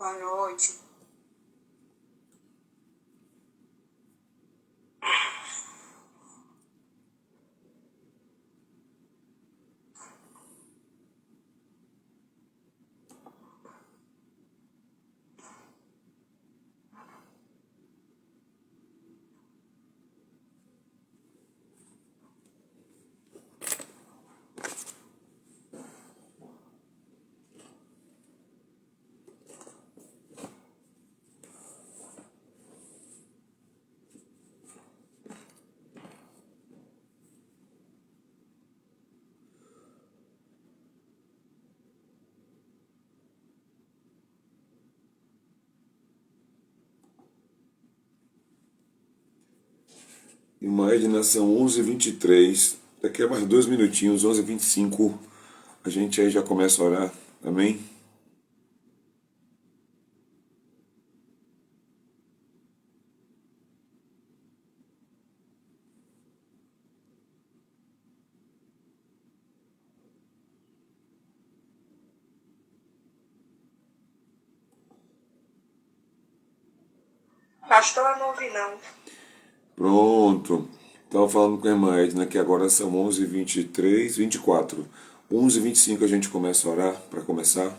Boa noite. Irmã Edna, são 11h23, daqui a mais 2 minutinhos, 11h25, a gente aí já começa a orar, amém? Pastor, eu não ouvi não. Pronto, estava falando com a irmã Edna que agora são 11h23, 24, 11h25 a gente começa a orar, para começar.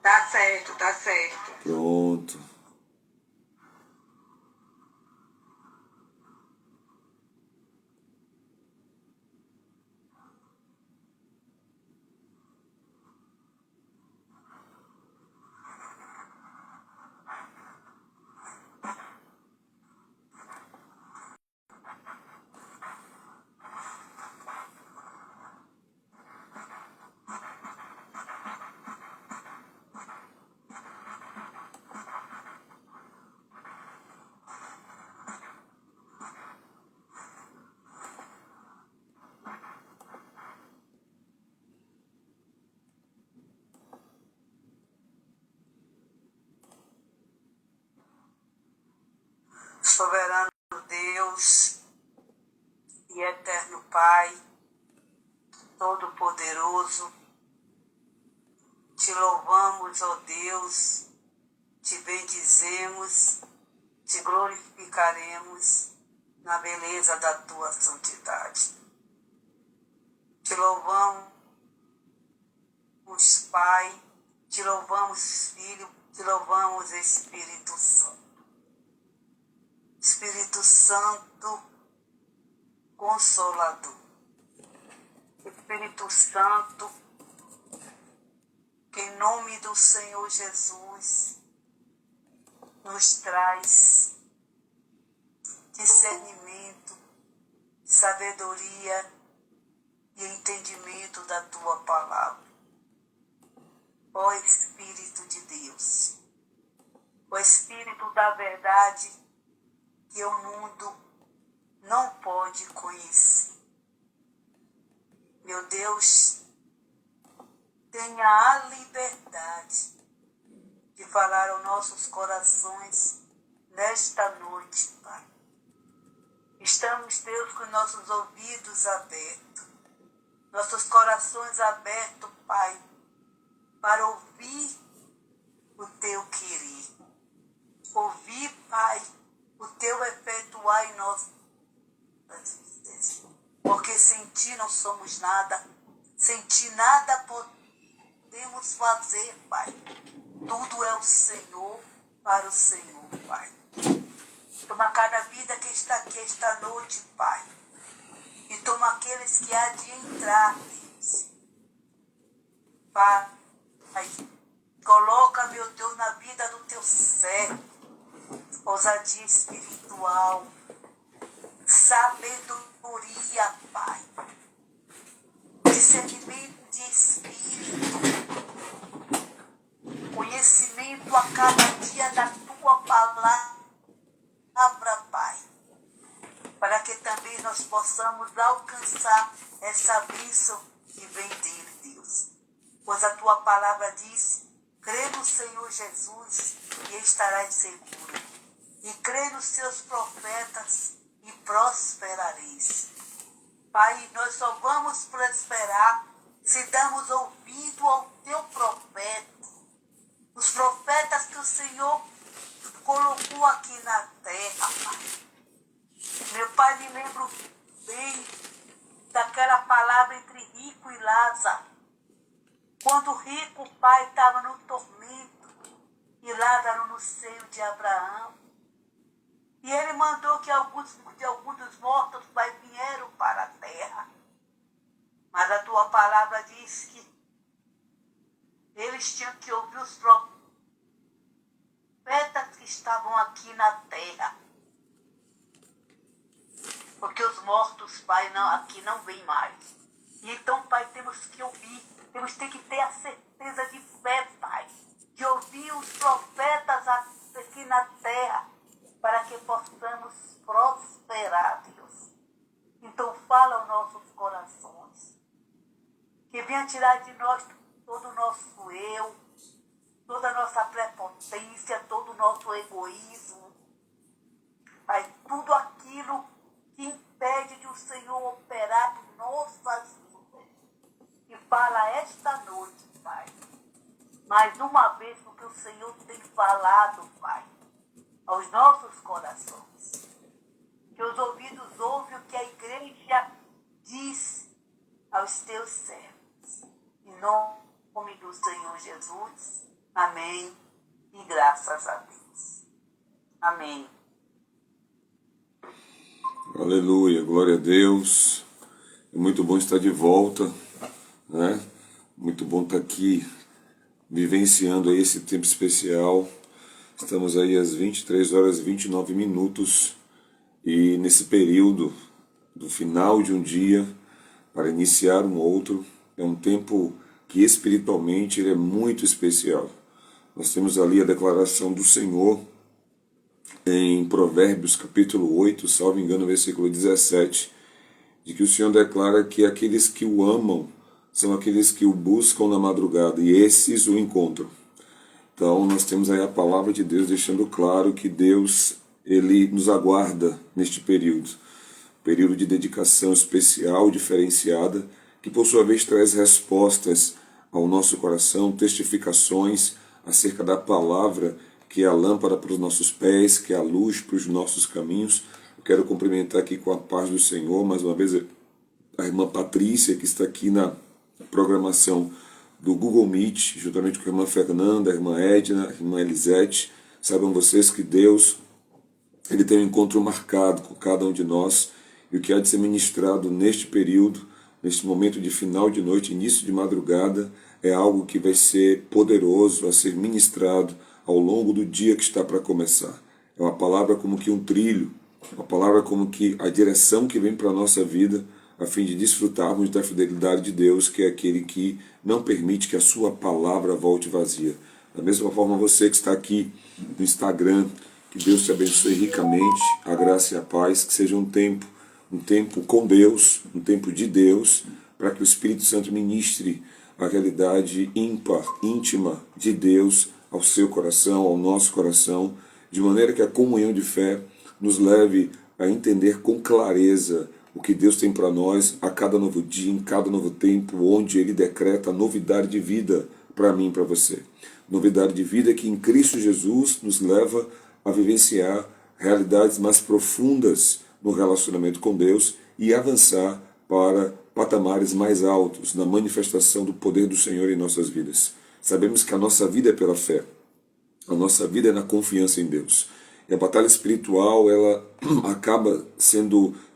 Tá certo, tá certo. Pronto. Soberano Deus e eterno Pai, Todo-Poderoso, te louvamos, ó Deus, te bendizemos, te glorificaremos na beleza da tua santidade. Te louvamos, Pai, te louvamos, Filho, te louvamos, Espírito Santo. Espírito Santo, Consolador. Espírito Santo, que em nome do Senhor Jesus nos traz discernimento, sabedoria e entendimento da tua palavra. Ó Espírito de Deus, o Espírito da verdade que o mundo não pode conhecer. Meu Deus, tenha a liberdade de falar aos nossos corações nesta noite, Pai. Estamos, Deus, com nossos ouvidos abertos, nossos corações abertos, Pai, para ouvir o teu querer. Ouvir, Pai, o teu efetuar em nossas vidas. Porque sem ti não somos nada, sem ti nada podemos fazer, Pai. Tudo é o Senhor, para o Senhor, Pai. Toma cada vida que está aqui esta noite, Pai. E toma aqueles que há de entrar, Deus. Pai, coloca, meu Deus, na vida do teu servo ousadia espiritual, sabedoria, Pai, discernimento de espírito, conhecimento a cada dia da tua palavra, Pai, para que também nós possamos alcançar essa bênção que vem dele, Deus. Pois a tua palavra diz: crê no Senhor Jesus e estarás seguro. E crê nos seus profetas e prosperareis. Pai, nós só vamos prosperar se damos ouvido ao teu profeta, Quando o rico pai estava no tormento e Lázaro no seio de Abraão, e ele mandou que alguns dos mortos, pai, vieram para a terra. Mas a tua palavra diz que eles tinham que ouvir os profetas que estavam aqui na terra. Porque os mortos, pai, aqui não vêm mais. E então, pai, temos que ouvir. Temos que ter a certeza de fé, pai. De ouvir os profetas aqui na terra. Para que possamos prosperar, Deus. Então, fala aos nossos corações. Que venha tirar de nós todo o nosso eu, toda a nossa prepotência, todo o nosso egoísmo. Pai, tudo aquilo que impede de o Senhor operar em nossas vidas. E fala esta noite, Pai, mais uma vez, porque o Senhor tem falado, Pai, aos nossos corações. Que os ouvidos ouvem o que a igreja diz aos teus servos. Em nome do Senhor Jesus. Amém. E graças a Deus. Amém. Aleluia, glória a Deus. É muito bom estar de volta, né? Muito bom estar aqui, vivenciando aí esse tempo especial. Estamos aí às 23 horas e 29 minutos e nesse período do final de um dia para iniciar um outro, é um tempo que espiritualmente ele é muito especial. Nós temos ali a declaração do Senhor em Provérbios capítulo 8, salvo engano, versículo 17, de que o Senhor declara que aqueles que o amam são aqueles que o buscam na madrugada e esses o encontram. Então nós temos aí a palavra de Deus deixando claro que Deus ele nos aguarda neste período de dedicação especial, diferenciada, que por sua vez traz respostas ao nosso coração, testificações acerca da palavra, que é a lâmpada para os nossos pés, que é a luz para os nossos caminhos. Eu quero cumprimentar aqui com a paz do Senhor, mais uma vez, a irmã Patrícia, que está aqui na programação do Google Meet, juntamente com a irmã Fernanda, a irmã Edna, a irmã Elisete. Saibam vocês que Deus ele tem um encontro marcado com cada um de nós, e o que há de ser ministrado neste período, neste momento de final de noite, início de madrugada, é algo que vai ser poderoso a ser ministrado ao longo do dia que está para começar. É uma palavra como que um trilho, uma palavra como que a direção que vem para a nossa vida, a fim de desfrutarmos da fidelidade de Deus, que é aquele que não permite que a sua palavra volte vazia. Da mesma forma, você que está aqui no Instagram, que Deus te abençoe ricamente, a graça e a paz, que seja um tempo com Deus, um tempo de Deus, para que o Espírito Santo ministre a realidade ímpar, íntima de Deus ao seu coração, ao nosso coração, de maneira que a comunhão de fé nos leve a entender com clareza o que Deus tem para nós a cada novo dia, em cada novo tempo, onde Ele decreta novidade de vida para mim e para você. Novidade de vida que em Cristo Jesus nos leva a vivenciar realidades mais profundas no relacionamento com Deus e avançar para patamares mais altos na manifestação do poder do Senhor em nossas vidas. Sabemos que a nossa vida é pela fé, a nossa vida é na confiança em Deus. E a batalha espiritual, ela acaba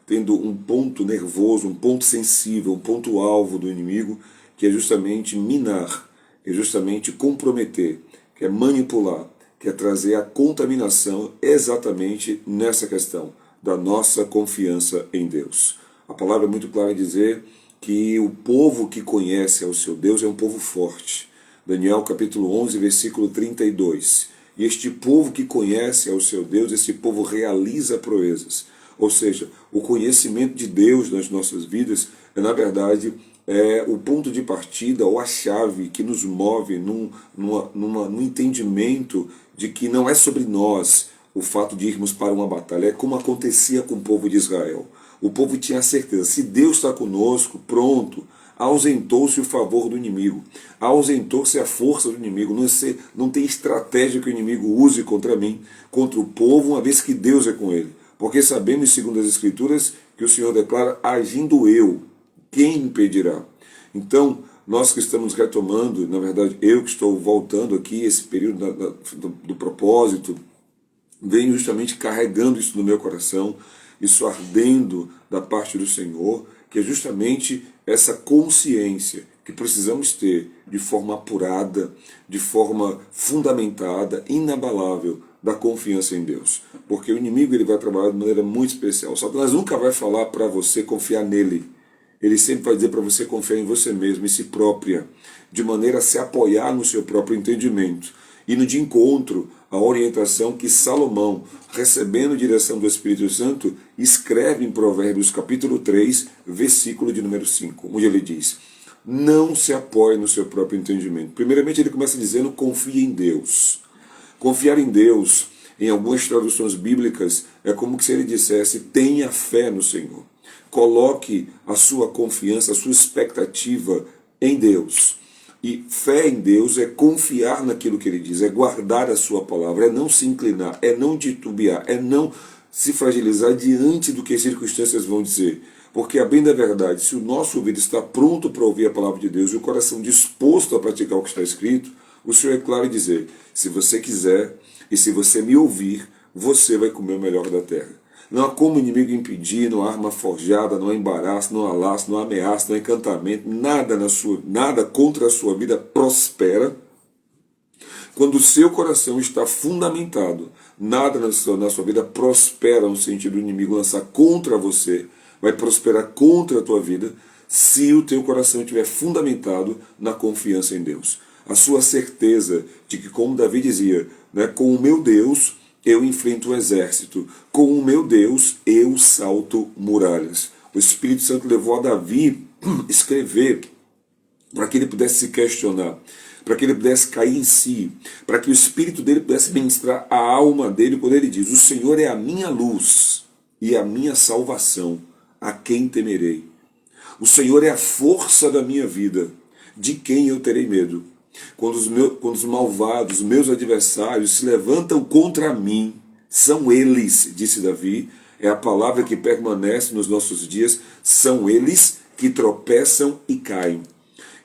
tendo um ponto nervoso, um ponto sensível, um ponto alvo do inimigo, que é justamente minar, é justamente comprometer, que é manipular, que é trazer a contaminação exatamente nessa questão da nossa confiança em Deus. A palavra é muito clara em dizer que o povo que conhece ao seu Deus é um povo forte. Daniel capítulo 11, versículo 32. E este povo que conhece ao seu Deus, esse povo realiza proezas. Ou seja, o conhecimento de Deus nas nossas vidas na verdade, o ponto de partida ou a chave que nos move num entendimento de que não é sobre nós o fato de irmos para uma batalha. É como acontecia com o povo de Israel. O povo tinha certeza, se Deus está conosco, pronto, ausentou-se o favor do inimigo, ausentou-se a força do inimigo, não tem estratégia que o inimigo use contra mim, contra o povo, uma vez que Deus é com ele. Porque sabemos, segundo as Escrituras, que o Senhor declara, agindo eu, quem impedirá? Então, nós que estamos retomando, na verdade eu que estou voltando aqui, esse período do propósito, venho justamente carregando isso no meu coração, isso ardendo da parte do Senhor, que é justamente essa consciência que precisamos ter de forma apurada, de forma fundamentada, inabalável, da confiança em Deus. Porque o inimigo ele vai trabalhar de maneira muito especial. Satanás nunca vai falar para você confiar nele. Ele sempre vai dizer para você confiar em você mesmo, em si própria, de maneira a se apoiar no seu próprio entendimento. Indo de encontro à orientação que Salomão, recebendo direção do Espírito Santo, escreve em Provérbios capítulo 3, versículo de número 5, onde ele diz: não se apoie no seu próprio entendimento. Primeiramente ele começa dizendo: confie em Deus. Confiar em Deus, em algumas traduções bíblicas, é como se ele dissesse: tenha fé no Senhor. Coloque a sua confiança, a sua expectativa em Deus. E fé em Deus é confiar naquilo que ele diz, é guardar a sua palavra, é não se inclinar, é não titubear, é não se fragilizar diante do que as circunstâncias vão dizer. Porque, a bem da verdade, se o nosso ouvido está pronto para ouvir a palavra de Deus e o coração disposto a praticar o que está escrito, o Senhor é claro em dizer: se você quiser e se você me ouvir, você vai comer o melhor da terra. Não há como o inimigo impedir, não há arma forjada, não há embaraço, não há laço, não há ameaça, não há encantamento, nada contra a sua vida prospera. Quando o seu coração está fundamentado, nada na sua vida prospera no sentido do inimigo lançar contra você, vai prosperar contra a tua vida, se o teu coração estiver fundamentado na confiança em Deus. A sua certeza de que, como Davi dizia, né, com o meu Deus eu enfrento o exército, com o meu Deus eu salto muralhas. O Espírito Santo levou a Davi escrever para que ele pudesse se questionar, para que ele pudesse cair em si, para que o Espírito dele pudesse ministrar a alma dele, quando ele diz: o Senhor é a minha luz e a minha salvação, a quem temerei? O Senhor é a força da minha vida, de quem eu terei medo? Quando os malvados, meus adversários, se levantam contra mim, são eles, disse Davi, é a palavra que permanece nos nossos dias, são eles que tropeçam e caem.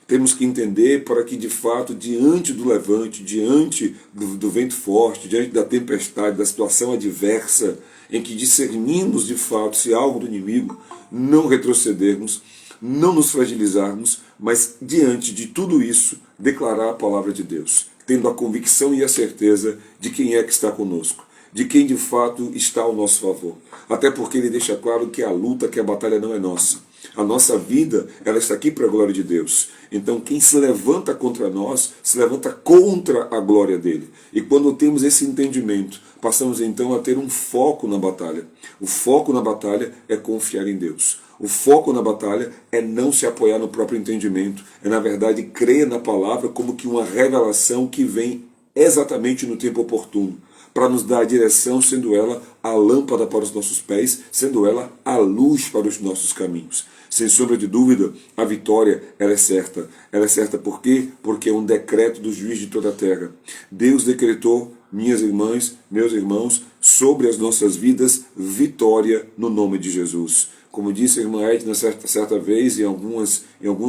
Temos que entender para que, de fato, diante do levante, diante do vento forte, diante da tempestade, da situação adversa, em que discernimos de fato se há algo do inimigo, não retrocedermos, não nos fragilizarmos, mas diante de tudo isso, declarar a palavra de Deus, tendo a convicção e a certeza de quem é que está conosco, de quem de fato está ao nosso favor. Até porque ele deixa claro que a luta, que a batalha não é nossa. A nossa vida, ela está aqui para a glória de Deus. Então quem se levanta contra nós, se levanta contra a glória dele. E quando temos esse entendimento, passamos então a ter um foco na batalha. O foco na batalha é confiar em Deus. O foco na batalha é não se apoiar no próprio entendimento. É, na verdade, crer na palavra como que uma revelação que vem exatamente no tempo oportuno, para nos dar a direção, sendo ela a lâmpada para os nossos pés, sendo ela a luz para os nossos caminhos. Sem sombra de dúvida, a vitória ela é certa. Ela é certa por quê? Porque é um decreto do juiz de toda a terra. Deus decretou, minhas irmãs, meus irmãos, sobre as nossas vidas, vitória no nome de Jesus. Como disse a irmã Edna certa vez, em alguns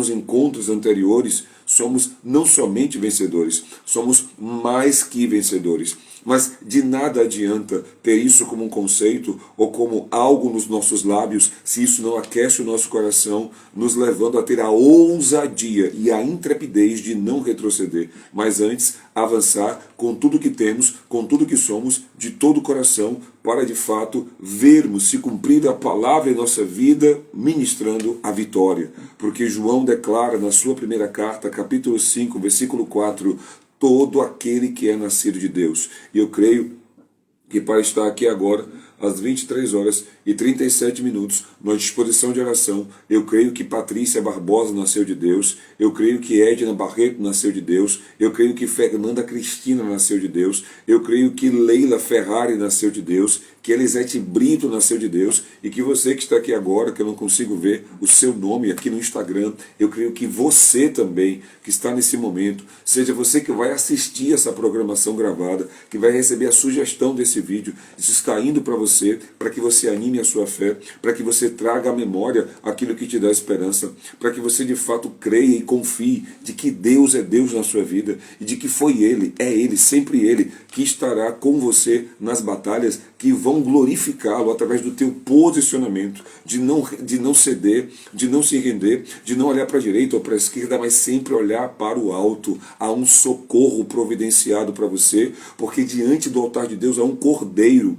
encontros anteriores, somos não somente vencedores, somos mais que vencedores. Mas de nada adianta ter isso como um conceito ou como algo nos nossos lábios, se isso não aquece o nosso coração, nos levando a ter a ousadia e a intrepidez de não retroceder, mas antes avançar com tudo que temos, com tudo que somos, de todo o coração, para de fato vermos se cumprir a palavra em nossa vida, ministrando a vitória. Porque João declara na sua primeira carta, capítulo 5, versículo 4, todo aquele que é nascido de Deus. E eu creio que para estar aqui agora, às 23h37, numa disposição de oração, eu creio que Patrícia Barbosa nasceu de Deus, eu creio que Edna Barreto nasceu de Deus, eu creio que Fernanda Cristina nasceu de Deus, eu creio que Leila Ferrari nasceu de Deus, que Elisete Brito nasceu de Deus, e que você que está aqui agora, que eu não consigo ver o seu nome aqui no Instagram, eu creio que você também, que está nesse momento, seja você que vai assistir essa programação gravada, que vai receber a sugestão desse vídeo, isso está indo para você, para que você anime a sua fé, para que você traga à memória aquilo que te dá esperança, para que você de fato creia e confie de que Deus é Deus na sua vida e de que foi Ele, é Ele, sempre Ele, que estará com você nas batalhas que vão glorificá-lo através do teu posicionamento, de não ceder, de não se render, de não olhar para a direita ou para a esquerda, mas sempre olhar para o alto. Há um socorro providenciado para você, porque diante do altar de Deus há um cordeiro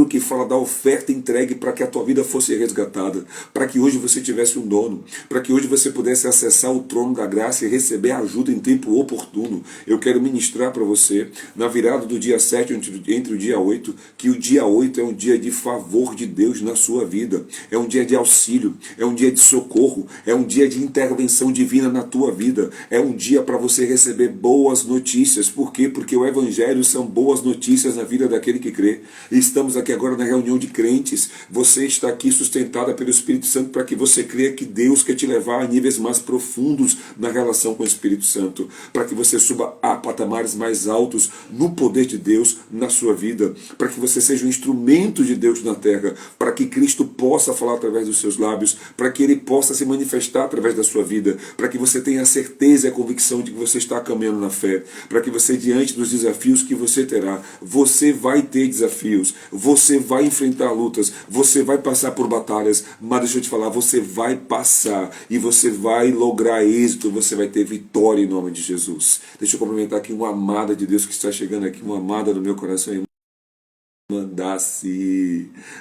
que fala da oferta entregue para que a tua vida fosse resgatada, para que hoje você tivesse um dono, para que hoje você pudesse acessar o trono da graça e receber ajuda em tempo oportuno. Eu quero ministrar para você, na virada do dia 7 entre o dia 8, que o dia 8 é um dia de favor de Deus na sua vida, é um dia de auxílio, é um dia de socorro, é um dia de intervenção divina na tua vida, é um dia para você receber boas notícias. Por quê? Porque o Evangelho são boas notícias na vida daquele que crê. E estamos aqui agora na reunião de crentes, você está aqui sustentada pelo Espírito Santo para que você creia que Deus quer te levar a níveis mais profundos na relação com o Espírito Santo, para que você suba a patamares mais altos no poder de Deus na sua vida, para que você seja um instrumento de Deus na terra, para que Cristo possa falar através dos seus lábios, para que Ele possa se manifestar através da sua vida, para que você tenha a certeza e a convicção de que você está caminhando na fé, para que você, diante dos desafios que você terá, você vai ter desafios, você vai enfrentar lutas, você vai passar por batalhas, mas deixa eu te falar, você vai passar e você vai lograr êxito, você vai ter vitória em nome de Jesus. Deixa eu cumprimentar aqui uma amada de Deus que está chegando aqui, uma amada no meu coração,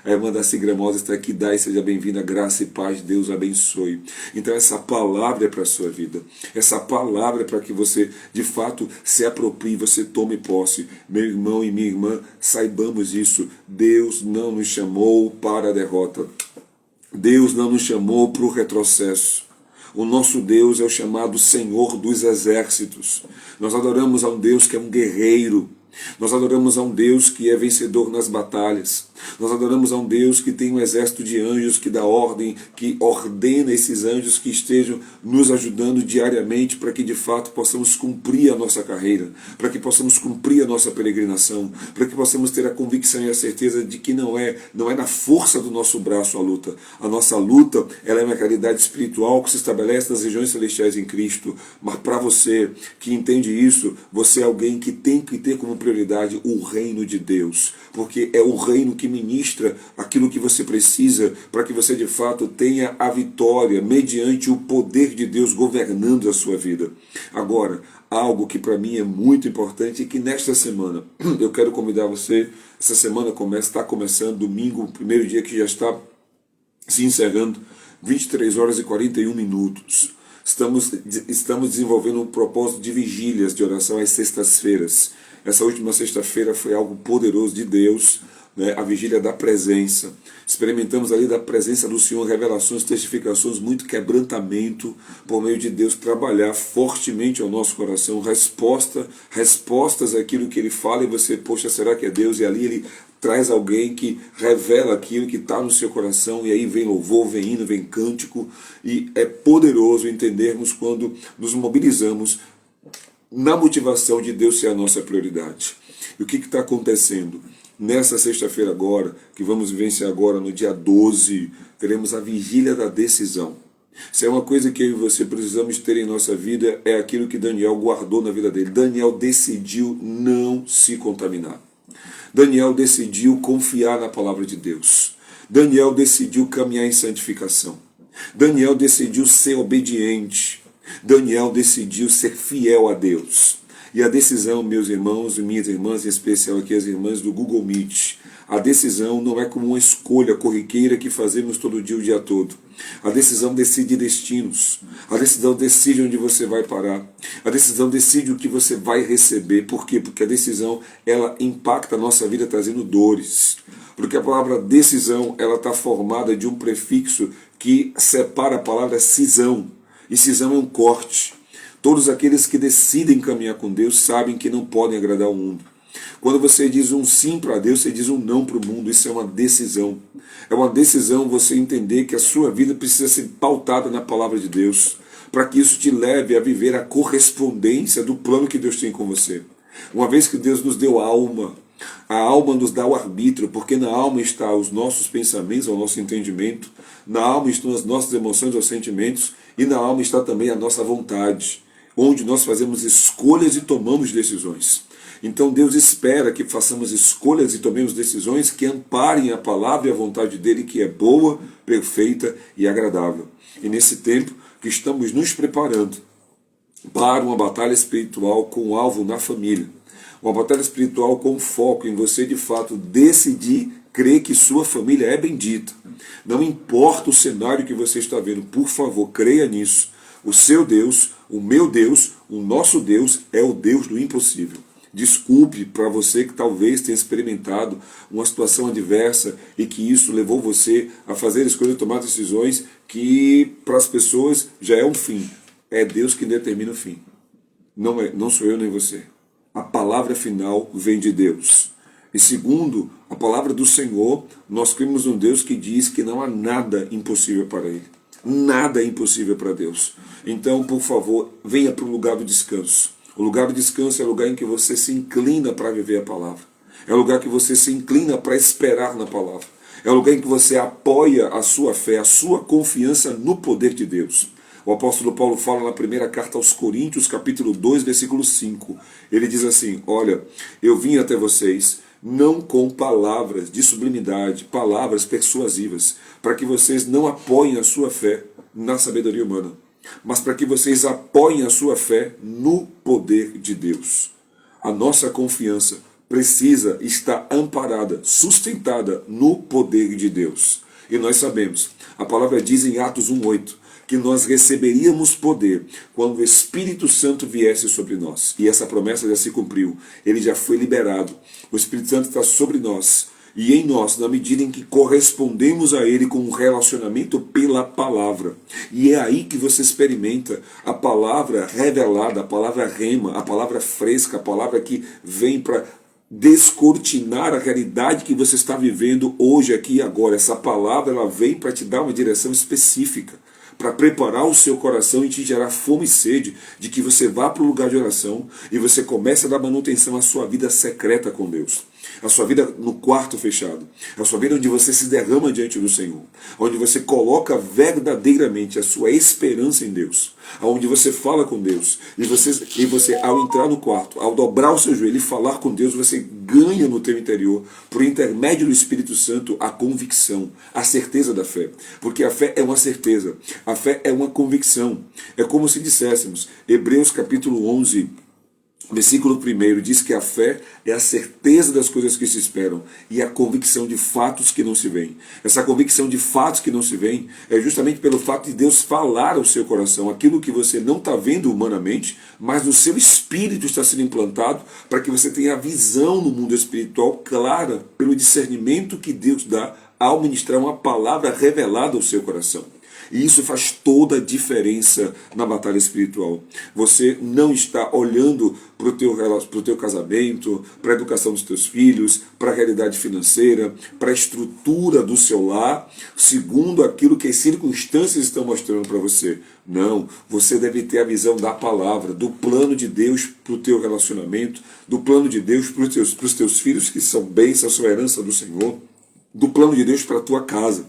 a irmã Daci Gramosa está aqui, Dai, seja bem-vinda, graça e paz, Deus abençoe. Então essa palavra é para a sua vida, essa palavra é para que você de fato se aproprie, você tome posse. Meu irmão e minha irmã, saibamos isso, Deus não nos chamou para a derrota, Deus não nos chamou para o retrocesso. O nosso Deus é o chamado Senhor dos Exércitos. Nós adoramos a um Deus que é um guerreiro. Nós adoramos a um Deus que é vencedor nas batalhas. Nós adoramos a um Deus que tem um exército de anjos, que dá ordem, que ordena esses anjos que estejam nos ajudando diariamente para que de fato possamos cumprir a nossa carreira, para que possamos cumprir a nossa peregrinação, para que possamos ter a convicção e a certeza de que não é na força do nosso braço a luta. A nossa luta, ela é uma realidade espiritual que se estabelece nas regiões celestiais em Cristo. Mas para você que entende isso, você é alguém que tem que ter como prioridade o reino de Deus, porque é o reino que ministra aquilo que você precisa para que você de fato tenha a vitória mediante o poder de Deus governando a sua vida. Agora, algo que para mim é muito importante e que nesta semana eu quero convidar você, essa semana está começando, domingo, o primeiro dia que já está se encerrando, 23 horas e 41 minutos. Estamos desenvolvendo um propósito de vigílias de oração às sextas-feiras. Essa última sexta-feira foi algo poderoso de Deus, né? A vigília da presença. Experimentamos ali da presença do Senhor, revelações, testificações, muito quebrantamento, por meio de Deus trabalhar fortemente ao nosso coração, respostas àquilo que Ele fala, e você, poxa, será que é Deus? E ali Ele traz alguém que revela aquilo que está no seu coração, e aí vem louvor, vem hino, vem cântico, e é poderoso entendermos quando nos mobilizamos na motivação de Deus ser a nossa prioridade. E o que está acontecendo? Nessa sexta-feira agora, que vamos vivenciar agora no dia 12, teremos a vigília da decisão. Se é uma coisa que eu e você precisamos ter em nossa vida, é aquilo que Daniel guardou na vida dele. Daniel decidiu não se contaminar. Daniel decidiu confiar na palavra de Deus. Daniel decidiu caminhar em santificação. Daniel decidiu ser obediente. Daniel decidiu ser fiel a Deus. E a decisão, meus irmãos e minhas irmãs, em especial aqui as irmãs do Google Meet, a decisão não é como uma escolha corriqueira que fazemos todo dia, o dia todo. A decisão decide destinos. A decisão decide onde você vai parar. A decisão decide o que você vai receber. Por quê? Porque a decisão, ela impacta a nossa vida trazendo dores. Porque a palavra decisão, ela está formada de um prefixo que separa a palavra cisão. E cisão é um corte. Todos aqueles que decidem caminhar com Deus sabem que não podem agradar o mundo. Quando você diz um sim para Deus, você diz um não para o mundo. Isso é uma decisão. É uma decisão você entender que a sua vida precisa ser pautada na palavra de Deus, para que isso te leve a viver a correspondência do plano que Deus tem com você. Uma vez que Deus nos deu alma, A alma nos dá o arbítrio, porque na alma está os nossos pensamentos, o nosso entendimento, na alma estão as nossas emoções ou sentimentos, e na alma está também a nossa vontade, onde nós fazemos escolhas e tomamos decisões. Então Deus espera que façamos escolhas e tomemos decisões que amparem a palavra e a vontade dele, que é boa, perfeita e agradável. E nesse tempo que estamos nos preparando para uma batalha espiritual com alvo na família, uma batalha espiritual com foco em você de fato decidir crer que sua família é bendita. Não importa o cenário que você está vendo, por favor, creia nisso. O seu Deus, o meu Deus, o nosso Deus é o Deus do impossível. Desculpe para você que talvez tenha experimentado uma situação adversa e que isso levou você a fazer escolhas e tomar decisões que para as pessoas já é um fim. É Deus que determina o fim. Não sou eu nem você. A palavra final vem de Deus. E segundo a palavra do Senhor, nós cremos num Deus que diz que não há nada impossível para Ele. Nada é impossível para Deus. Então, por favor, venha para o lugar do descanso. O lugar do descanso é o lugar em que você se inclina para viver a palavra. É o lugar que você se inclina para esperar na palavra. É o lugar em que você apoia a sua fé, a sua confiança no poder de Deus. O apóstolo Paulo fala na primeira carta aos Coríntios, capítulo 2, versículo 5. Ele diz assim: olha, eu vim até vocês não com palavras de sublimidade, palavras persuasivas, para que vocês não apoiem a sua fé na sabedoria humana, mas para que vocês apoiem a sua fé no poder de Deus. A nossa confiança precisa estar amparada, sustentada no poder de Deus. E nós sabemos, a palavra diz em Atos 1:8, que nós receberíamos poder quando o Espírito Santo viesse sobre nós. E essa promessa já se cumpriu, ele já foi liberado. O Espírito Santo está sobre nós e em nós, na medida em que correspondemos a ele com um relacionamento pela palavra. E é aí que você experimenta a palavra revelada, a palavra rema, a palavra fresca, a palavra que vem para descortinar a realidade que você está vivendo hoje, aqui e agora. Essa palavra, ela vem para te dar uma direção específica, para preparar o seu coração e te gerar fome e sede de que você vá para o lugar de oração e você comece a dar manutenção à sua vida secreta com Deus. A sua vida no quarto fechado. A sua vida onde você se derrama diante do Senhor. Onde você coloca verdadeiramente a sua esperança em Deus. Onde você fala com Deus. E você, ao entrar no quarto, ao dobrar o seu joelho e falar com Deus, você ganha no teu interior, por intermédio do Espírito Santo, a convicção, a certeza da fé. Porque a fé é uma certeza. A fé é uma convicção. É como se disséssemos, Hebreus capítulo 11, versículo 1 diz que a fé é a certeza das coisas que se esperam e a convicção de fatos que não se veem. Essa convicção de fatos que não se veem é justamente pelo fato de Deus falar ao seu coração aquilo que você não está vendo humanamente, mas no seu espírito está sendo implantado para que você tenha a visão no mundo espiritual clara pelo discernimento que Deus dá ao ministrar uma palavra revelada ao seu coração. E isso faz toda a diferença na batalha espiritual. Você não está olhando para o teu casamento, para a educação dos teus filhos, para a realidade financeira, para a estrutura do seu lar, segundo aquilo que as circunstâncias estão mostrando para você. Não, você deve ter a visão da palavra, do plano de Deus para o teu relacionamento, do plano de Deus para os teus filhos, que são bênçãos, são herança do Senhor, do plano de Deus para a tua casa.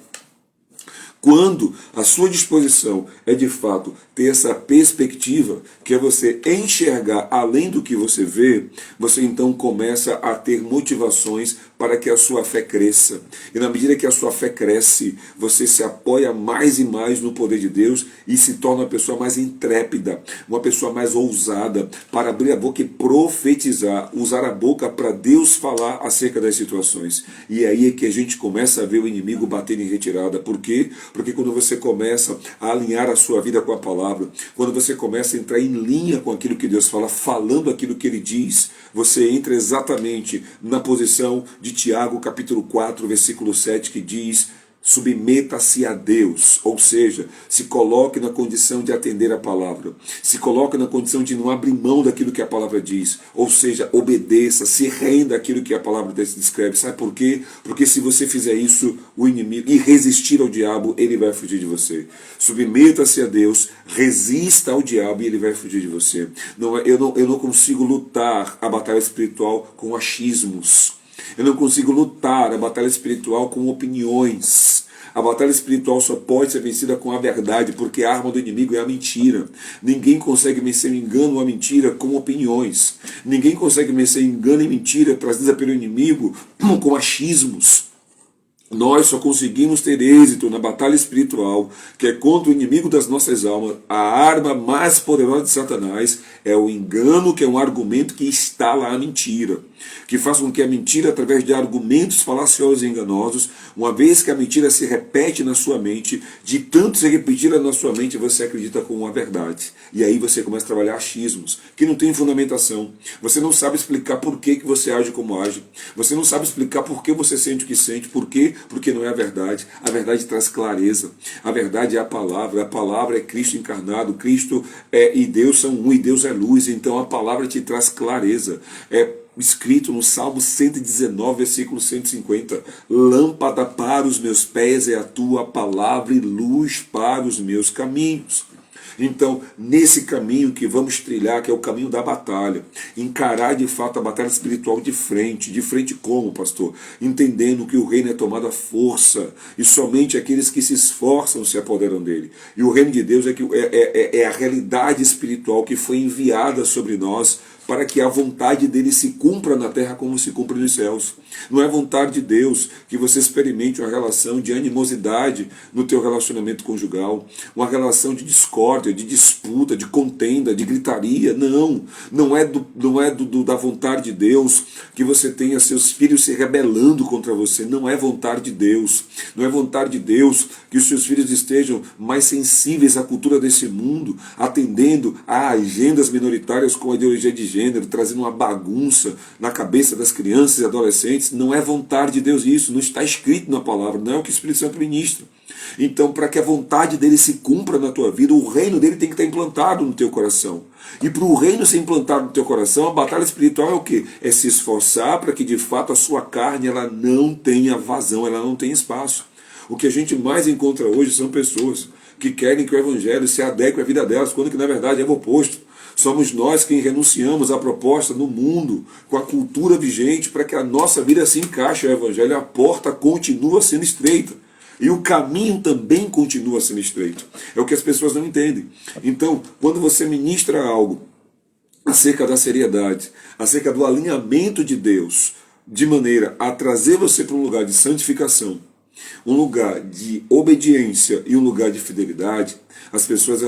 Quando a sua disposição é de fato ter essa perspectiva, que é você enxergar além do que você vê, você então começa a ter motivações para que a sua fé cresça. E na medida que a sua fé cresce, você se apoia mais e mais no poder de Deus e se torna uma pessoa mais intrépida, uma pessoa mais ousada para abrir a boca e profetizar, usar a boca para Deus falar acerca das situações. E aí é que a gente começa a ver o inimigo batendo em retirada. Por quê? Porque quando você começa a alinhar a sua vida com a palavra, quando você começa a entrar em linha com aquilo que Deus fala, falando aquilo que Ele diz, você entra exatamente na posição de Tiago, capítulo 4, versículo 7, que diz: submeta-se a Deus, ou seja, se coloque na condição de atender a palavra, se coloque na condição de não abrir mão daquilo que a palavra diz, ou seja, obedeça, se renda àquilo que a palavra descreve. Sabe por quê? Porque se você fizer isso, o inimigo, e resistir ao diabo, ele vai fugir de você. Submeta-se a Deus, resista ao diabo e ele vai fugir de você. Eu não consigo lutar a batalha espiritual com achismos. Eu não consigo lutar a batalha espiritual com opiniões. A batalha espiritual só pode ser vencida com a verdade, porque a arma do inimigo é a mentira. Ninguém consegue vencer o engano ou a mentira com opiniões. Ninguém consegue vencer engano e mentira trazida pelo inimigo com achismos. Nós só conseguimos ter êxito na batalha espiritual, que é contra o inimigo das nossas almas. A arma mais poderosa de Satanás é o engano, que é um argumento que instala a mentira, que faz com que a mentira, através de argumentos falaciosos e enganosos, uma vez que a mentira se repete na sua mente, de tanto se repetir na sua mente, você acredita como uma verdade. E aí você começa a trabalhar achismos, que não tem fundamentação. Você não sabe explicar por que você age como age. Você não sabe explicar por que você sente o que sente. Por quê? Porque não é a verdade. A verdade traz clareza. A verdade é a palavra é Cristo encarnado. Cristo e Deus são um, e Deus é luz. Então a palavra te traz clareza. É escrito no Salmo 119, versículo 150. Lâmpada para os meus pés é a tua palavra e luz para os meus caminhos. Então, nesse caminho que vamos trilhar, que é o caminho da batalha, encarar de fato a batalha espiritual de frente como, pastor? Entendendo que o reino é tomado à força, e somente aqueles que se esforçam se apoderam dele. E o reino de Deus é a realidade espiritual que foi enviada sobre nós, para que a vontade dele se cumpra na terra como se cumpre nos céus. Não é vontade de Deus que você experimente uma relação de animosidade no teu relacionamento conjugal, uma relação de discórdia, de disputa, de contenda, de gritaria. Não é da vontade de Deus que você tenha seus filhos se rebelando contra você. Não é vontade de Deus. Não é vontade de Deus que os seus filhos estejam mais sensíveis à cultura desse mundo, atendendo a agendas minoritárias com a ideologia de gênero, trazendo uma bagunça na cabeça das crianças e adolescentes. Não é vontade de Deus isso, não está escrito na palavra, não é o que o Espírito Santo ministra. Então, para que a vontade dele se cumpra na tua vida, o reino dele tem que estar implantado no teu coração. E para o reino ser implantado no teu coração, a batalha espiritual é o quê? É se esforçar para que de fato a sua carne ela não tenha vazão, ela não tenha espaço. O que a gente mais encontra hoje são pessoas que querem que o evangelho se adeque à vida delas, quando que na verdade é o oposto. Somos nós quem renunciamos à proposta no mundo, com a cultura vigente, para que a nossa vida se encaixe ao evangelho. A porta continua sendo estreita. E o caminho também continua sendo estreito. É o que as pessoas não entendem. Então, quando você ministra algo acerca da seriedade, acerca do alinhamento de Deus, de maneira a trazer você para um lugar de santificação, um lugar de obediência e um lugar de fidelidade, as pessoas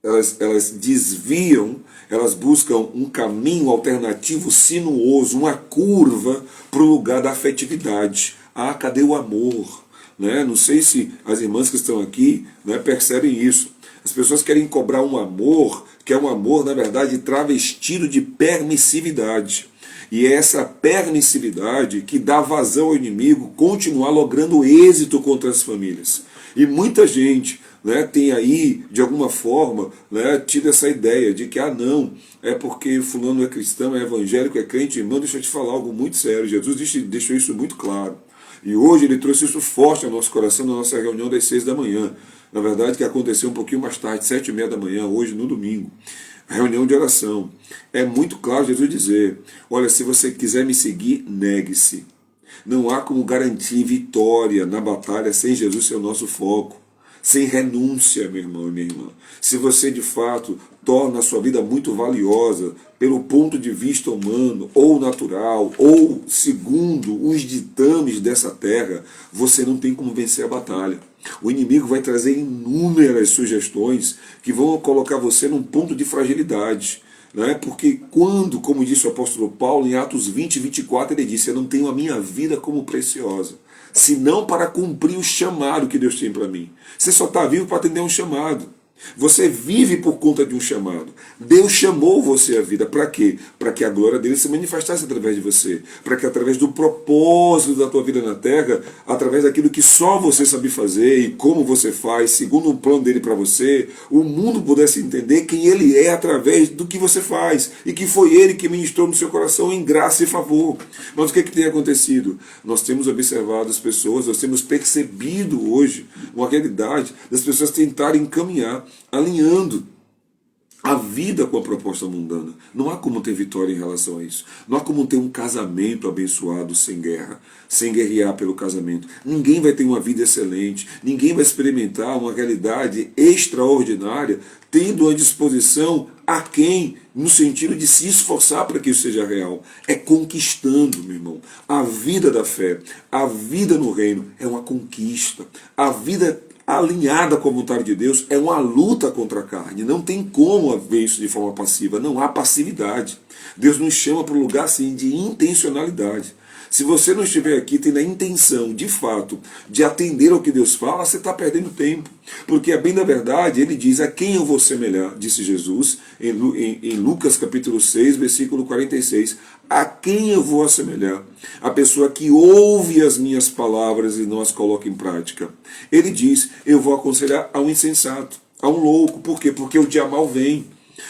elas desviam, elas buscam um caminho alternativo sinuoso, uma curva para o lugar da afetividade. Ah, cadê o amor? Não sei se as irmãs que estão aqui percebem isso. As pessoas querem cobrar um amor, que é um amor, na verdade, travestido de permissividade. E é essa permissividade que dá vazão ao inimigo continuar logrando êxito contra as famílias. E muita gente tem aí, de alguma forma, tido essa ideia de que, não, é porque fulano é cristão, é evangélico, é crente. Irmão, deixa eu te falar algo muito sério. Jesus deixou isso muito claro. E hoje ele trouxe isso forte ao nosso coração na nossa reunião das 6 da manhã. Na verdade, que aconteceu um pouquinho mais tarde, 7h30 da manhã, hoje no domingo. Reunião de oração. É muito claro Jesus dizer, olha, se você quiser me seguir, negue-se. Não há como garantir vitória na batalha sem Jesus ser o nosso foco. Sem renúncia, meu irmão e minha irmã. Se você de fato torna a sua vida muito valiosa pelo ponto de vista humano ou natural, ou segundo os ditames dessa terra, você não tem como vencer a batalha. O inimigo vai trazer inúmeras sugestões que vão colocar você num ponto de fragilidade. Porque quando, como disse o apóstolo Paulo em Atos 20, 24, ele disse, eu não tenho a minha vida como preciosa, senão para cumprir o chamado que Deus tem para mim. Você só está vivo para atender um chamado. Você vive por conta de um chamado. Deus chamou você à vida. Para quê? Para que a glória dele se manifestasse através de você. Para que através do propósito da tua vida na terra, através daquilo que só você sabe fazer e como você faz, segundo o plano dele para você, o mundo pudesse entender quem ele é através do que você faz. E que foi ele que ministrou no seu coração em graça e favor. Mas o que tem acontecido? Nós temos observado as pessoas, nós temos percebido hoje uma realidade das pessoas tentarem caminhar alinhando a vida com a proposta mundana. Não há como ter vitória em relação a isso. Não há como ter um casamento abençoado sem guerra, sem guerrear pelo casamento. Ninguém vai ter uma vida excelente, ninguém vai experimentar uma realidade extraordinária tendo a disposição a quem, no sentido de se esforçar para que isso seja real. É conquistando, meu irmão. A vida da fé, a vida no reino é uma conquista. A vida alinhada com a vontade de Deus é uma luta contra a carne. Não tem como haver isso de forma passiva. Não há passividade. Deus nos chama para um lugar assim de intencionalidade. Se você não estiver aqui tendo a intenção, de fato, de atender ao que Deus fala, você está perdendo tempo. Porque, bem na verdade, ele diz: a quem eu vou semelhar, disse Jesus, em Lucas capítulo 6, versículo 46. A quem eu vou assemelhar? A pessoa que ouve as minhas palavras e não as coloca em prática. Ele diz: eu vou aconselhar a um insensato, a um louco. Por quê? Porque o dia mal vem.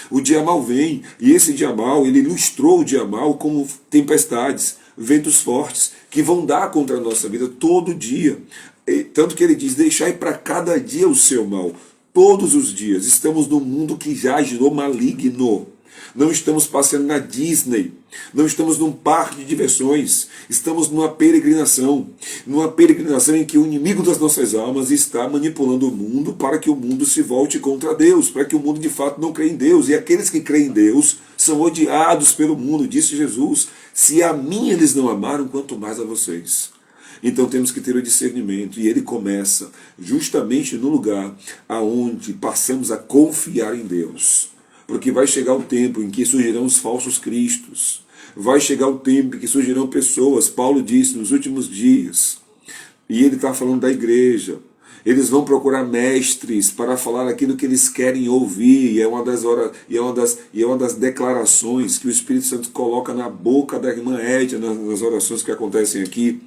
O dia mal vem, e esse dia mal, ele ilustrou o dia mal como tempestades, ventos fortes, que vão dar contra a nossa vida todo dia. Tanto que ele diz: deixai para cada dia o seu mal. Todos os dias estamos num mundo que jaz no maligno. Não estamos passeando na Disney, não estamos num parque de diversões, estamos numa peregrinação em que o inimigo das nossas almas está manipulando o mundo para que o mundo se volte contra Deus, para que o mundo de fato não creia em Deus. E aqueles que creem em Deus são odiados pelo mundo, disse Jesus. Se a mim eles não amaram, quanto mais a vocês. Então temos que ter o discernimento, e ele começa justamente no lugar aonde passamos a confiar em Deus. Porque vai chegar o tempo em que surgirão os falsos cristos. Vai chegar o tempo em que surgirão pessoas, Paulo disse, nos últimos dias. E ele está falando da igreja. Eles vão procurar mestres para falar aquilo que eles querem ouvir. E é uma das declarações que o Espírito Santo coloca na boca da irmã Edna nas orações que acontecem aqui.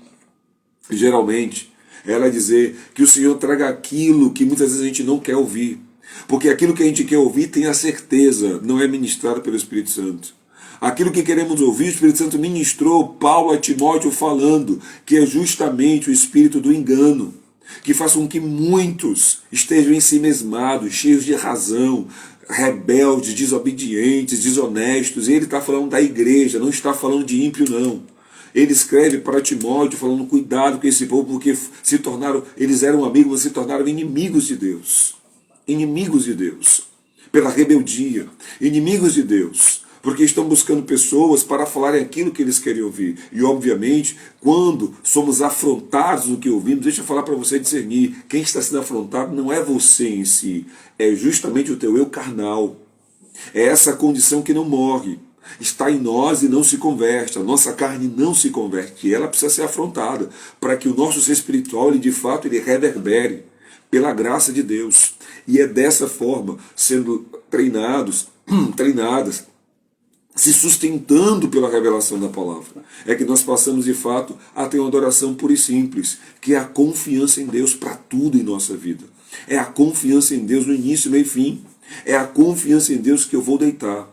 Geralmente, ela dizer que o Senhor traga aquilo que muitas vezes a gente não quer ouvir. Porque aquilo que a gente quer ouvir, tenha certeza, não é ministrado pelo Espírito Santo. Aquilo que queremos ouvir, o Espírito Santo ministrou Paulo a Timóteo falando, que é justamente o espírito do engano, que faz com que muitos estejam ensimesmados, cheios de razão, rebeldes, desobedientes, desonestos. E ele está falando da igreja, não está falando de ímpio, não. Ele escreve para Timóteo falando: cuidado com esse povo, porque eles eram amigos, mas se tornaram inimigos de Deus. Inimigos de Deus, pela rebeldia, inimigos de Deus, porque estão buscando pessoas para falarem aquilo que eles querem ouvir. E obviamente, quando somos afrontados no que ouvimos, deixa eu falar para você discernir, quem está sendo afrontado não é você em si, é justamente o teu eu carnal, é essa condição que não morre, está em nós e não se converte, a nossa carne não se converte, e ela precisa ser afrontada, para que o nosso ser espiritual, ele de fato, ele reverbere, pela graça de Deus. E é dessa forma, sendo treinadas, se sustentando pela revelação da palavra, é que nós passamos de fato a ter uma adoração pura e simples, que é a confiança em Deus para tudo em nossa vida. É a confiança em Deus no início, meio e fim. É a confiança em Deus que eu vou deitar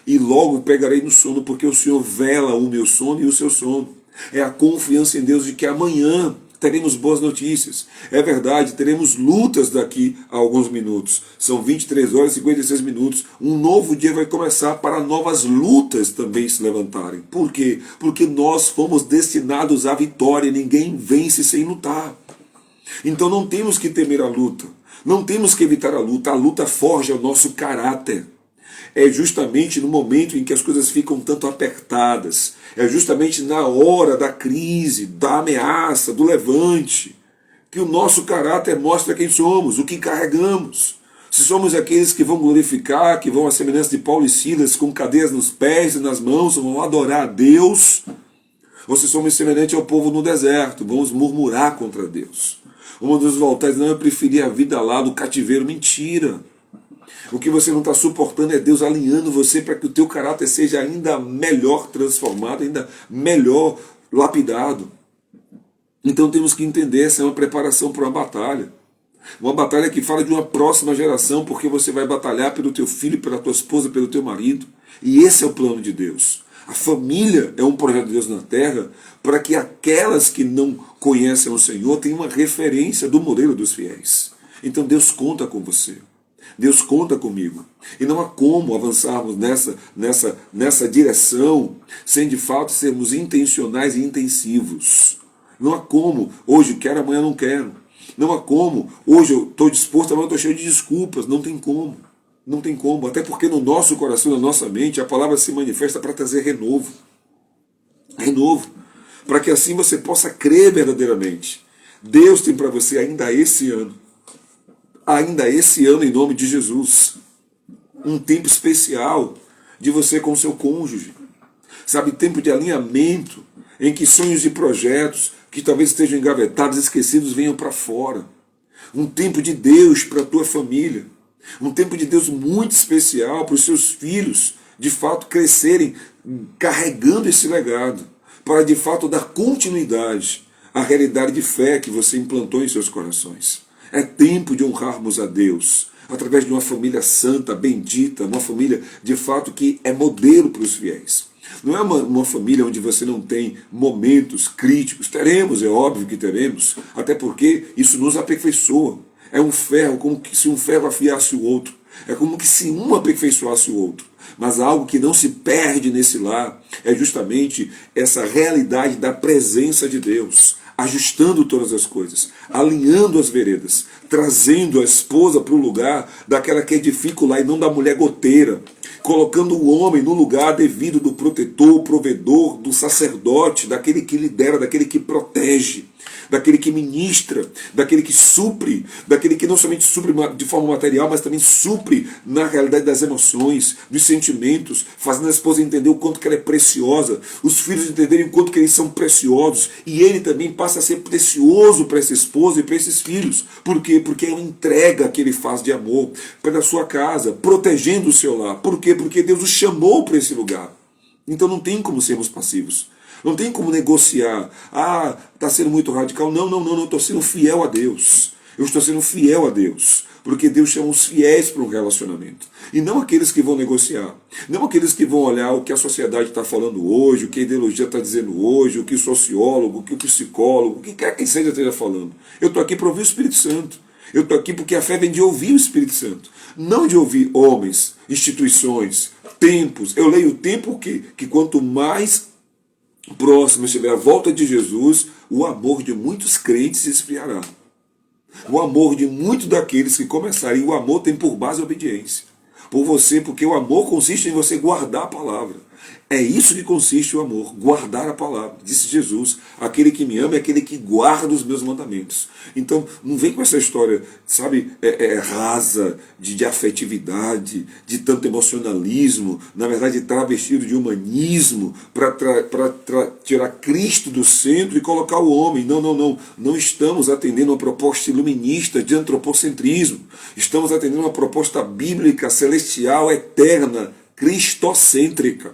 e logo pegarei no sono, porque o Senhor vela o meu sono e o seu sono. É a confiança em Deus de que amanhã teremos boas notícias. É verdade, teremos lutas daqui a alguns minutos. São 23 horas e 56 minutos. Um novo dia vai começar para novas lutas também se levantarem. Por quê? Porque nós fomos destinados à vitória. Ninguém vence sem lutar. Então não temos que temer a luta. Não temos que evitar a luta. A luta forja o nosso caráter. É justamente no momento em que as coisas ficam tanto apertadas, é justamente na hora da crise, da ameaça, do levante, que o nosso caráter mostra quem somos, o que carregamos. Se somos aqueles que vão glorificar, que vão à semelhança de Paulo e Silas, com cadeias nos pés e nas mãos, vão adorar a Deus, ou se somos semelhantes ao povo no deserto, vamos murmurar contra Deus. Vamos nos voltar e dizer: não, eu preferi a vida lá do cativeiro. Mentira! O que você não está suportando é Deus alinhando você para que o teu caráter seja ainda melhor transformado, ainda melhor lapidado. Então temos que entender, essa é uma preparação para uma batalha. Uma batalha que fala de uma próxima geração, porque você vai batalhar pelo teu filho, pela tua esposa, pelo teu marido. E esse é o plano de Deus. A família é um projeto de Deus na terra para que aquelas que não conhecem o Senhor tenham uma referência do modelo dos fiéis. Então Deus conta com você. Deus conta comigo. E não há como avançarmos nessa direção sem de fato sermos intencionais e intensivos. Não há como, hoje eu quero, amanhã não quero. Não há como, hoje eu estou disposto, amanhã eu estou cheio de desculpas. Não tem como. Não tem como. Até porque no nosso coração, na nossa mente, a palavra se manifesta para trazer renovo. Renovo. Para que assim você possa crer verdadeiramente. Deus tem para você ainda esse ano, em nome de Jesus, um tempo especial de você com seu cônjuge, sabe, tempo de alinhamento, em que sonhos e projetos que talvez estejam engavetados, esquecidos, venham para fora, um tempo de Deus para a tua família, um tempo de Deus muito especial para os seus filhos, de fato crescerem carregando esse legado, para de fato dar continuidade a realidade de fé que você implantou em seus corações. É tempo de honrarmos a Deus, através de uma família santa, bendita, uma família de fato que é modelo para os fiéis. Não é uma família onde você não tem momentos críticos. Teremos, é óbvio que teremos, até porque isso nos aperfeiçoa. É um ferro, como se um ferro afiasse o outro. É como que se um aperfeiçoasse o outro. Mas algo que não se perde nesse lar é justamente essa realidade da presença de Deus, ajustando todas as coisas, alinhando as veredas, trazendo a esposa para o lugar daquela que edifica o lar e não da mulher goteira, colocando o homem no lugar devido do protetor, provedor, do sacerdote, daquele que lidera, daquele que protege, daquele que ministra, daquele que supre, daquele que não somente supre de forma material, mas também supre na realidade das emoções, dos sentimentos, fazendo a esposa entender o quanto que ela é preciosa, os filhos entenderem o quanto que eles são preciosos, e ele também passa a ser precioso para essa esposa e para esses filhos. Por quê? Porque é uma entrega que ele faz de amor para a sua casa, protegendo o seu lar. Por quê? Porque Deus o chamou para esse lugar. Então não tem como sermos passivos. Não tem como negociar. Ah, está sendo muito radical. Não, estou sendo fiel a Deus. Eu estou sendo fiel a Deus. Porque Deus chama os fiéis para um relacionamento. E não aqueles que vão negociar. Não aqueles que vão olhar o que a sociedade está falando hoje, o que a ideologia está dizendo hoje, o que o sociólogo, o que o psicólogo, o que quer que seja esteja falando. Eu estou aqui para ouvir o Espírito Santo. Eu estou aqui porque a fé vem de ouvir o Espírito Santo. Não de ouvir homens, instituições, tempos. Eu leio o tempo que quanto mais próximo estiver a volta de Jesus, o amor de muitos crentes se esfriará. O amor de muitos daqueles que começarem, o amor tem por base a obediência. Por você, porque o amor consiste em você guardar a palavra. É isso que consiste o amor, guardar a palavra. Disse Jesus, aquele que me ama é aquele que guarda os meus mandamentos. Então, não vem com essa história, sabe, rasa, de afetividade, de tanto emocionalismo, na verdade travestido de humanismo, para tirar Cristo do centro e colocar o homem. Não estamos atendendo uma proposta iluminista de antropocentrismo. Estamos atendendo uma proposta bíblica, celestial, eterna, cristocêntrica,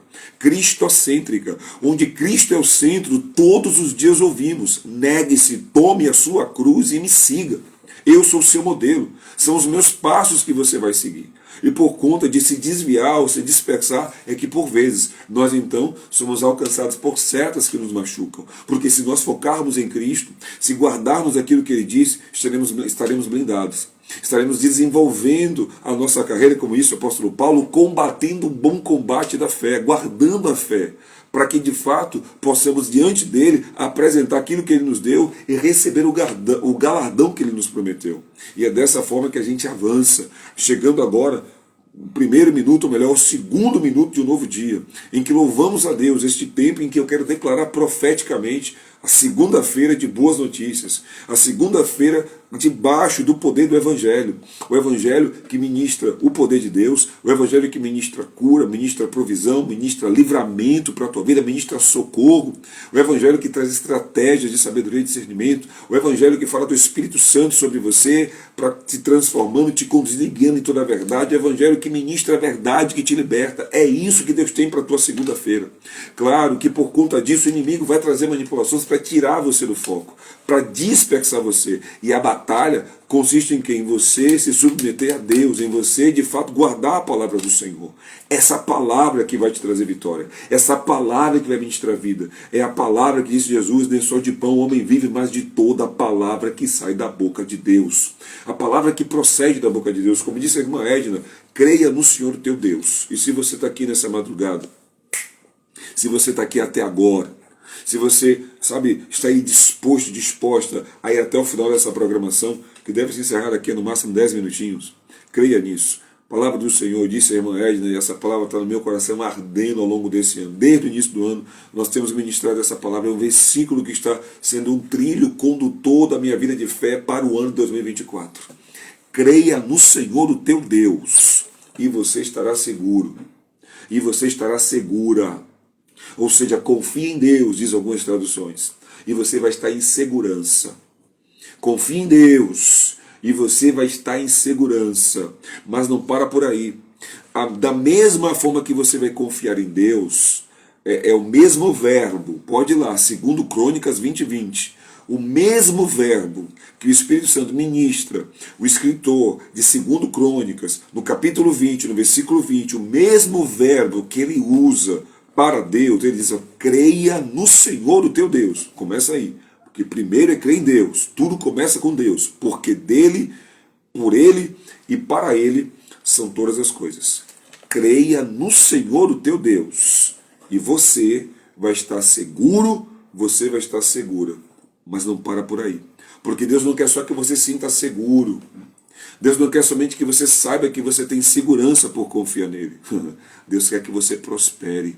onde Cristo é o centro. Todos os dias ouvimos: negue-se, tome a sua cruz e me siga. Eu sou o seu modelo, são os meus passos que você vai seguir. E por conta de se desviar ou se dispersar, é que por vezes nós então somos alcançados por setas que nos machucam. Porque se nós focarmos em Cristo, se guardarmos aquilo que Ele disse, estaremos blindados. Estaremos desenvolvendo a nossa carreira, como isso o apóstolo Paulo, combatendo o bom combate da fé, guardando a fé, para que de fato possamos diante dele apresentar aquilo que ele nos deu e receber o galardão que ele nos prometeu. E é dessa forma que a gente avança, chegando agora o primeiro minuto, ou melhor, o segundo minuto de um novo dia, em que louvamos a Deus, este tempo em que eu quero declarar profeticamente a segunda-feira de boas notícias, a segunda-feira debaixo do poder do Evangelho, o Evangelho que ministra o poder de Deus, o Evangelho que ministra cura, ministra provisão, ministra livramento para a tua vida, ministra socorro, o Evangelho que traz estratégias de sabedoria e discernimento, o Evangelho que fala do Espírito Santo sobre você, para te transformando, te conduzindo e guiando em toda a verdade, o Evangelho que ministra a verdade, que te liberta. É isso que Deus tem para a tua segunda-feira. Claro que por conta disso o inimigo vai trazer manipulações para tirar você do foco, para dispersar você e abater batalha consiste em quê? Em você se submeter a Deus, em você de fato guardar a palavra do Senhor. Essa palavra que vai te trazer vitória, essa palavra que vai ministrar vida, é a palavra que disse Jesus: nem só de pão o homem vive, mas de toda a palavra que sai da boca de Deus. A palavra que procede da boca de Deus, como disse a irmã Edna, creia no Senhor teu Deus. E se você está aqui nessa madrugada, se você está aqui até agora, se você, sabe, está aí disposto, disposta a ir até o final dessa programação, que deve se encerrar aqui no máximo 10 minutinhos, creia nisso. Palavra do Senhor, disse a irmã Edna, e essa palavra está no meu coração ardendo ao longo desse ano. Desde o início do ano, nós temos ministrado essa palavra, é um versículo que está sendo um trilho condutor da minha vida de fé para o ano de 2024. Creia no Senhor, o teu Deus, e você estará seguro, e você estará segura. Ou seja, confie em Deus, diz algumas traduções, e você vai estar em segurança. Confie em Deus, e você vai estar em segurança. Mas não para por aí. Da mesma forma que você vai confiar em Deus, é o mesmo verbo, pode ir lá, 2 Crônicas 20:20. O mesmo verbo que o Espírito Santo ministra, o escritor de 2 Crônicas, no capítulo 20, no versículo 20, o mesmo verbo que ele usa para Deus, ele diz: creia no Senhor, o teu Deus. Começa aí. Porque primeiro é crer em Deus. Tudo começa com Deus. Porque dele, por ele e para ele são todas as coisas. Creia no Senhor, o teu Deus. E você vai estar seguro, você vai estar segura. Mas não para por aí. Porque Deus não quer só que você sinta seguro. Deus não quer somente que você saiba que você tem segurança por confiar nele. Deus quer que você prospere.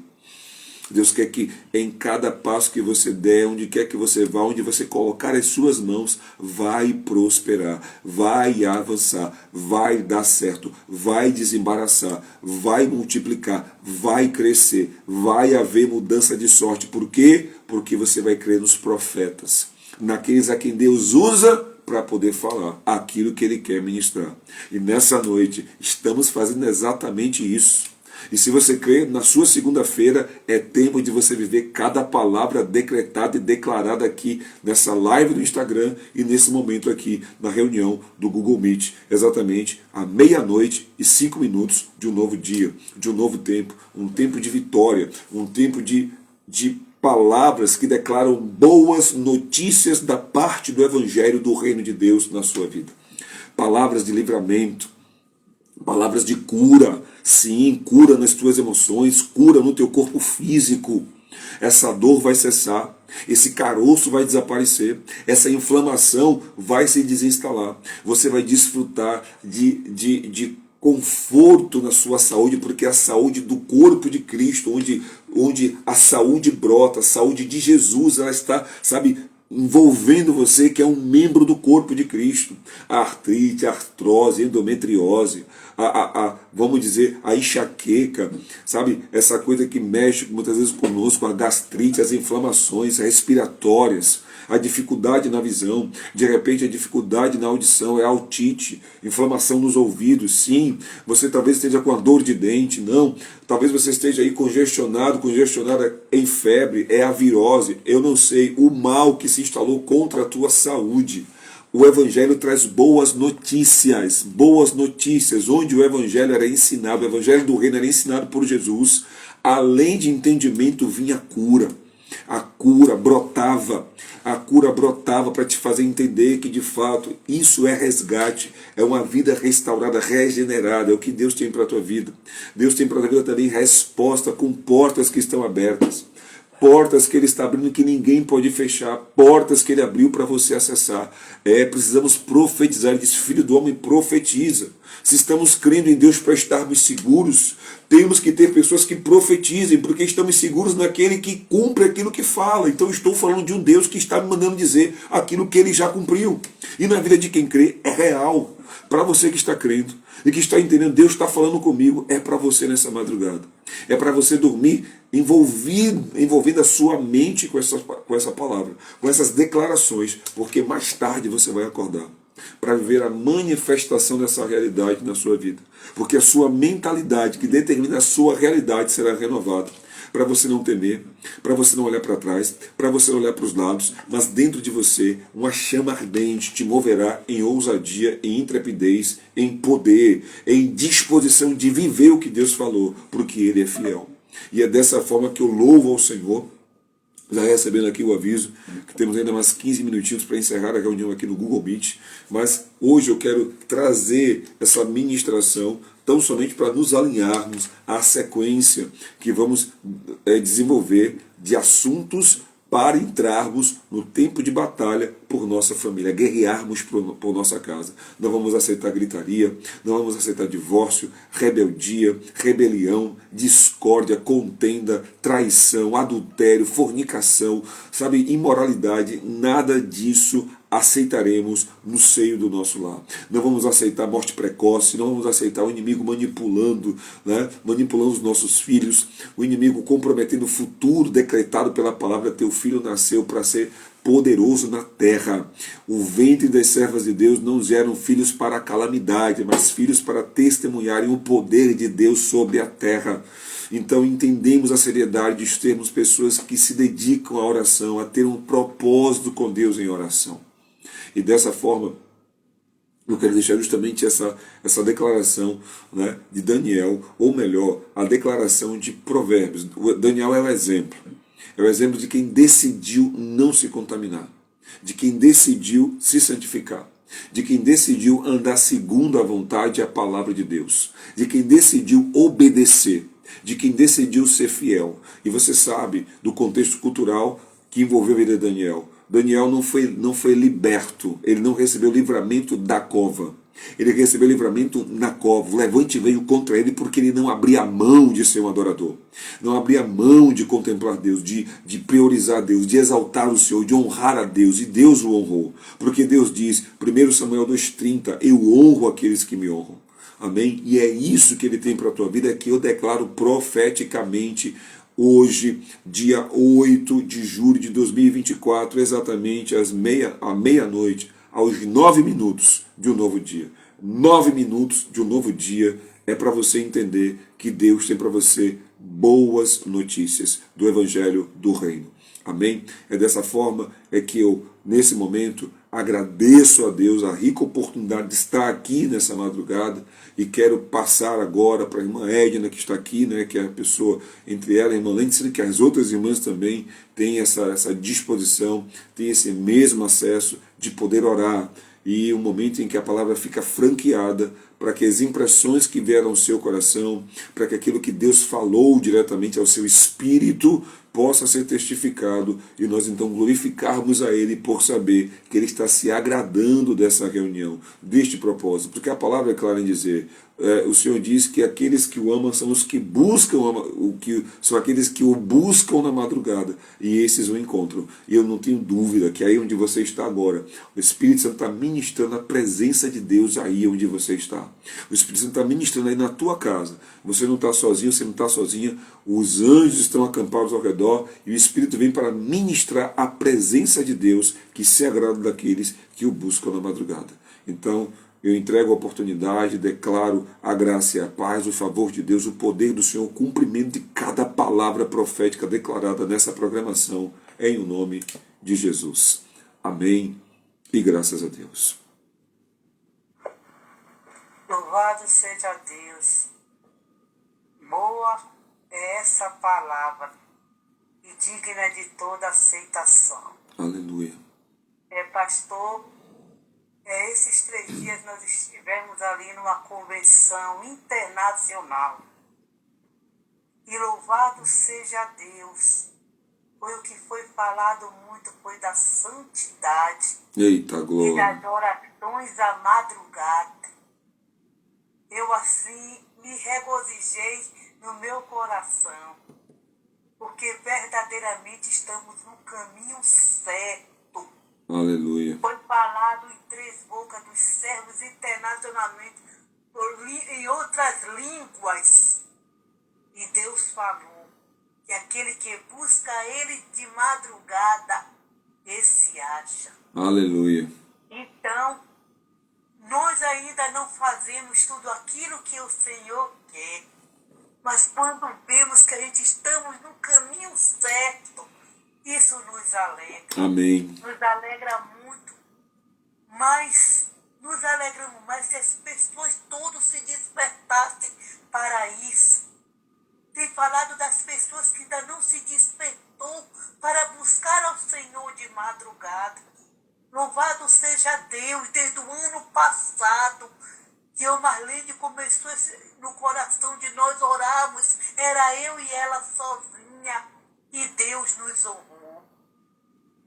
Deus quer que em cada passo que você der, onde quer que você vá, onde você colocar as suas mãos, vai prosperar, vai avançar, vai dar certo, vai desembaraçar, vai multiplicar, vai crescer, vai haver mudança de sorte. Por quê? Porque você vai crer nos profetas, naqueles a quem Deus usa para poder falar aquilo que ele quer ministrar. E nessa noite estamos fazendo exatamente isso. E se você crê, na sua segunda-feira é tempo de você viver cada palavra decretada e declarada aqui nessa live do Instagram e nesse momento aqui na reunião do Google Meet, exatamente à 00:05 de um novo dia, de um novo tempo, um tempo de vitória, um tempo de palavras que declaram boas notícias da parte do Evangelho do Reino de Deus na sua vida. Palavras de livramento, palavras de cura. Sim, cura nas tuas emoções, cura no teu corpo físico. Essa dor vai cessar, esse caroço vai desaparecer, essa inflamação vai se desinstalar. Você vai desfrutar de conforto na sua saúde, porque é a saúde do corpo de Cristo, onde a saúde brota, a saúde de Jesus, ela está, sabe, envolvendo você, que é um membro do corpo de Cristo. A artrite, a artrose, a endometriose, vamos dizer, a enxaqueca, sabe? Essa coisa que mexe muitas vezes conosco, a gastrite, as inflamações respiratórias, a dificuldade na visão, de repente a dificuldade na audição, é a otite, inflamação nos ouvidos. Sim, você talvez esteja com a dor de dente, não, talvez você esteja aí congestionada em febre, é a virose, eu não sei, o mal que se instalou contra a tua saúde. O Evangelho traz boas notícias, onde o Evangelho era ensinado, o Evangelho do Reino era ensinado por Jesus, além de entendimento vinha cura. A cura brotava para te fazer entender que de fato isso é resgate, é uma vida restaurada, regenerada, é o que Deus tem para a tua vida. Deus tem para a tua vida também resposta com portas que estão abertas. Portas que ele está abrindo que ninguém pode fechar, portas que ele abriu para você acessar. Precisamos profetizar. Ele diz: filho do homem, profetiza. Se estamos crendo em Deus para estarmos seguros, temos que ter pessoas que profetizem, porque estamos seguros naquele que cumpre aquilo que fala. Então estou falando de um Deus que está me mandando dizer aquilo que ele já cumpriu. E na vida de quem crê é real. Para você que está crendo e que está entendendo, Deus está falando comigo, é para você nessa madrugada. É para você dormir envolvendo a sua mente com essa palavra, com essas declarações, porque mais tarde você vai acordar para viver a manifestação dessa realidade na sua vida. Porque a sua mentalidade, que determina a sua realidade, será renovada. para você não temer, para você não olhar para trás, para você não olhar para os lados, mas dentro de você uma chama ardente te moverá em ousadia, em intrepidez, em poder, em disposição de viver o que Deus falou, porque Ele é fiel. E é dessa forma que eu louvo ao Senhor, já recebendo aqui o aviso, que temos ainda mais 15 minutinhos para encerrar a reunião aqui no Google Meet, mas hoje eu quero trazer essa ministração tão somente para nos alinharmos à sequência que vamos desenvolver de assuntos para entrarmos no tempo de batalha por nossa família, guerrearmos por nossa casa. Não vamos aceitar gritaria, não vamos aceitar divórcio, rebeldia, rebelião, discórdia, contenda, traição, adultério, fornicação, sabe, imoralidade, nada disso aceitaremos no seio do nosso lar. Não vamos aceitar morte precoce, não vamos aceitar o inimigo manipulando, manipulando os nossos filhos, o inimigo comprometendo o futuro decretado pela palavra. Teu filho nasceu para ser poderoso na terra. O ventre das servas de Deus não geram filhos para a calamidade, mas filhos para testemunharem o poder de Deus sobre a terra. Então entendemos a seriedade de termos pessoas que se dedicam à oração, a ter um propósito com Deus em oração. E dessa forma, eu quero deixar justamente essa declaração, de Daniel, ou melhor, a declaração de Provérbios. Daniel é o exemplo. É o exemplo de quem decidiu não se contaminar, de quem decidiu se santificar, de quem decidiu andar segundo a vontade e a palavra de Deus, de quem decidiu obedecer, de quem decidiu ser fiel. E você sabe do contexto cultural que envolveu a vida de Daniel. Daniel não foi liberto, ele não recebeu livramento da cova. Ele recebeu livramento na cova. O levante veio contra ele porque ele não abria mão de ser um adorador. Não abria mão de contemplar Deus, de priorizar Deus, de exaltar o Senhor, de honrar a Deus. E Deus o honrou. Porque Deus diz, 1 Samuel 2,30, eu honro aqueles que me honram. Amém? E é isso que ele tem para a tua vida, que eu declaro profeticamente hoje, dia 8 de julho de 2024, exatamente à meia-noite, aos 9 minutos de um novo dia. 9 minutos de um novo dia é para você entender que Deus tem para você boas notícias do Evangelho do Reino. Amém? É dessa forma que eu, nesse momento, agradeço a Deus a rica oportunidade de estar aqui nessa madrugada e quero passar agora para a irmã Edna, que está aqui, que é a pessoa, entre ela e a irmã Lêndice, que as outras irmãs também têm essa disposição, têm esse mesmo acesso de poder orar. E um momento em que a palavra fica franqueada para que as impressões que vieram ao seu coração, para que aquilo que Deus falou diretamente ao seu espírito possa ser testificado e nós então glorificarmos a Ele por saber que Ele está se agradando dessa reunião, deste propósito. Porque a palavra é clara em dizer, o Senhor diz que aqueles que o amam são os que buscam, são aqueles que o buscam na madrugada, e esses o encontram. E eu não tenho dúvida que aí onde você está agora, o Espírito Santo está ministrando a presença de Deus aí onde você está. O Espírito Santo está ministrando aí na tua casa. Você não está sozinho, você não está sozinha, os anjos estão acampados ao redor, e o Espírito vem para ministrar a presença de Deus, que se agrada daqueles que o buscam na madrugada. Então, eu entrego a oportunidade, declaro a graça e a paz, o favor de Deus, o poder do Senhor, o cumprimento de cada palavra profética declarada nessa programação, em o nome de Jesus. Amém e graças a Deus. Louvado seja Deus. Boa é essa palavra e digna de toda aceitação. Aleluia. Pastor, esses 3 dias nós estivemos ali numa convenção internacional. E louvado seja Deus. Foi o que foi falado muito, foi da santidade. Eita, E glória. das orações à madrugada. Eu assim me regozijei no meu coração, porque verdadeiramente estamos no caminho certo. Aleluia. Foi falado em 3 bocas dos servos internacionalmente em outras línguas. E Deus falou que aquele que busca Ele de madrugada, esse acha. Aleluia. Então, nós ainda não fazemos tudo aquilo que o Senhor quer. Mas quando vemos que a gente estamos no caminho certo, isso nos alegra. Amém. Nos alegra muito. Mas nos alegramos mais se as pessoas todas se despertassem para isso. Tem falado das pessoas que ainda não se despertou para buscar ao Senhor de madrugada. Louvado seja Deus, desde o ano passado, que o Marlene começou no coração de nós orarmos, era eu e ela sozinha, e Deus nos honrou.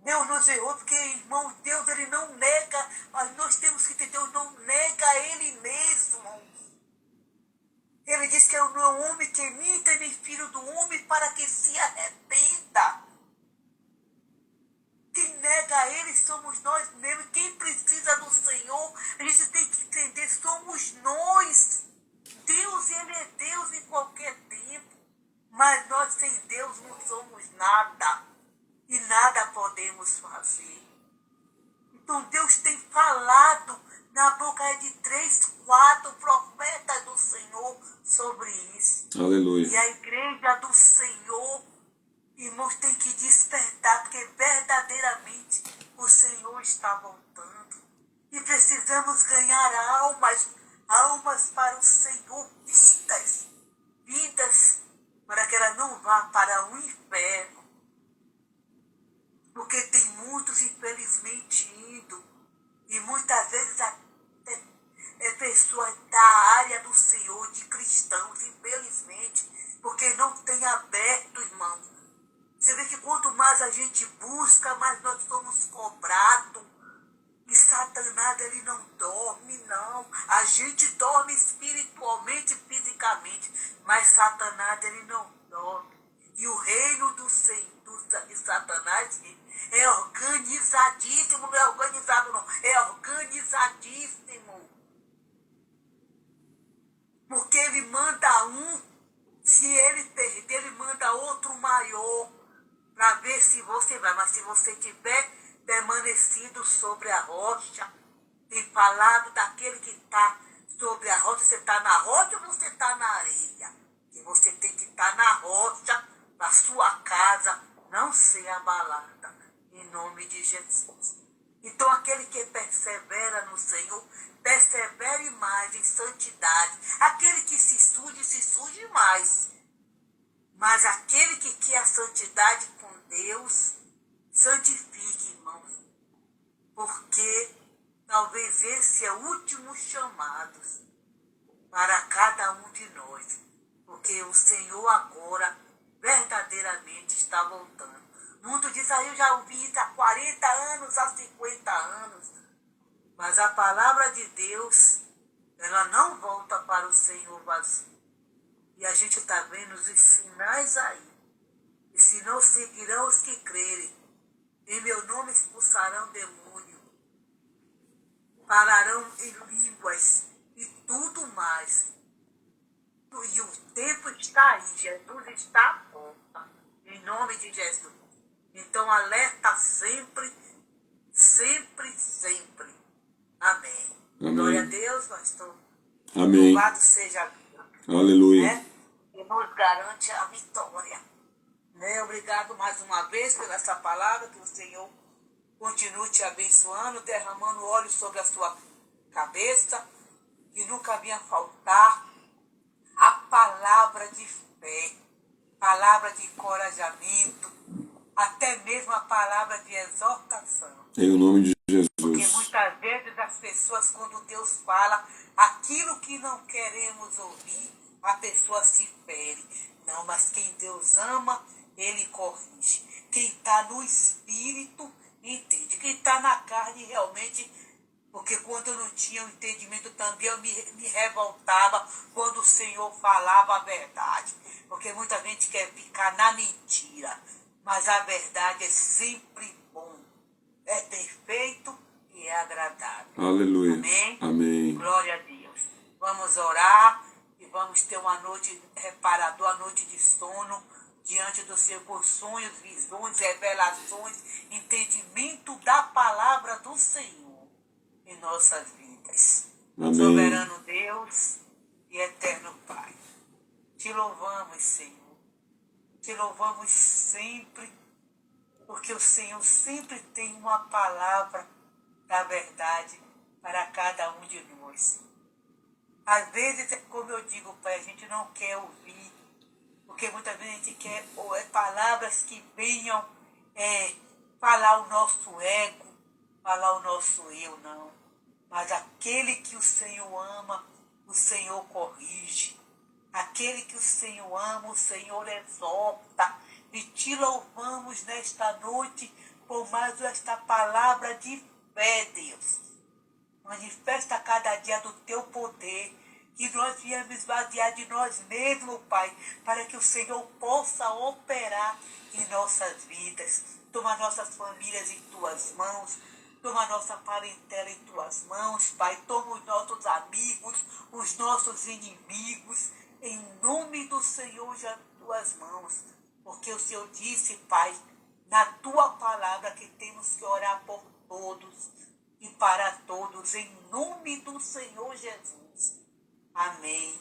Deus nos honrou porque, irmão, Deus ele não nega, mas nós temos que ter, Deus não nega Ele mesmo. Ele diz que eu não é um homem que minta, nem filho do homem para que se arrependa. Quem nega Ele somos nós mesmos. Quem precisa do Senhor, a gente tem que entender, somos nós. Deus, Ele é Deus em qualquer tempo. Mas nós sem Deus não somos nada. E nada podemos fazer. Então Deus tem falado na boca de 3, 4 profetas do Senhor sobre isso. Aleluia. E a igreja do Senhor, irmãos, tem que despertar, porque verdadeiramente o Senhor está voltando. E precisamos ganhar almas para o Senhor, vidas, para que ela não vá para o inferno. Porque tem muitos, infelizmente, indo. E muitas vezes pessoas da área do Senhor, de cristãos, infelizmente, porque não tem aberto, irmão. Você vê que quanto mais a gente busca, mais nós somos cobrados. E Satanás, ele não dorme, não. A gente dorme espiritualmente e fisicamente, mas Satanás, ele não dorme. E o reino do Senhor, de Satanás, é organizadíssimo, não é organizado não, é organizadíssimo. Porque ele manda um, se ele perder, ele manda outro maior, para ver se você vai. Mas se você tiver permanecido sobre a rocha, tem falado daquele que está sobre a rocha, você está na rocha ou você está na areia? E você tem que estar na rocha, na sua casa, não ser abalada, em nome de Jesus. Então aquele que persevera no Senhor, persevere mais em santidade. Aquele que se suje mais. Mas aquele que quer a santidade com Deus, santifique, irmãos. Porque talvez esse é o último chamado para cada um de nós. Porque o Senhor agora verdadeiramente está voltando. Muitos dizem, eu já ouvi isso há 40 anos, há 50 anos. Mas a palavra de Deus, ela não volta para o Senhor vazio. E a gente está vendo os sinais aí. E se não seguirão os que crerem, em meu nome expulsarão demônio, falarão em línguas e tudo mais. E o tempo está aí, Jesus está à porta, em nome de Jesus. Então alerta sempre, sempre, sempre. Amém. Amém. Glória a Deus, pastor. Amém. Louvado seja Deus. Aleluia. Né? E nos garante a vitória. Né? Obrigado mais uma vez pela essa palavra, que o Senhor continue te abençoando, derramando óleo sobre a sua cabeça, que nunca venha faltar a palavra de fé, palavra de encorajamento, até mesmo a palavra de exortação. Em nome de Jesus. Porque muitas vezes as pessoas, quando Deus fala aquilo que não queremos ouvir, a pessoa se fere. Não, mas quem Deus ama, Ele corrige. Quem está no Espírito, entende. Quem está na carne, realmente, porque quando eu não tinha o entendimento também, eu me revoltava quando o Senhor falava a verdade. Porque muita gente quer ficar na mentira. Mas a verdade é sempre bom. É perfeito e é agradável. Aleluia. Amém? Amém. Glória a Deus. Vamos orar e vamos ter uma noite reparadora, uma noite de sono, diante do Senhor, com sonhos, visões, revelações, entendimento da palavra do Senhor em nossas vidas. Amém. Soberano Deus e eterno Pai, te Te louvamos, Senhor. Te louvamos sempre, porque o Senhor sempre tem uma palavra da verdade para cada um de nós. Às vezes, como eu digo, Pai, a gente não quer ouvir, porque muitas vezes a gente quer palavras que venham falar o nosso ego, falar o nosso eu, não. Mas aquele que o Senhor ama, o Senhor corrige. Aquele que o Senhor ama, o Senhor exorta. E te louvamos nesta noite por mais esta palavra de fé, Deus. Manifesta cada dia do teu poder, que nós viemos esvaziar de nós mesmos, Pai, para que o Senhor possa operar em nossas vidas. Toma nossas famílias em tuas mãos, toma nossa parentela em tuas mãos, Pai. Toma os nossos amigos, os nossos inimigos, em nome do Senhor, já em tuas mãos. Porque o Senhor disse, Pai, na tua palavra que temos que orar por todos e para todos, em nome do Senhor Jesus. Amém.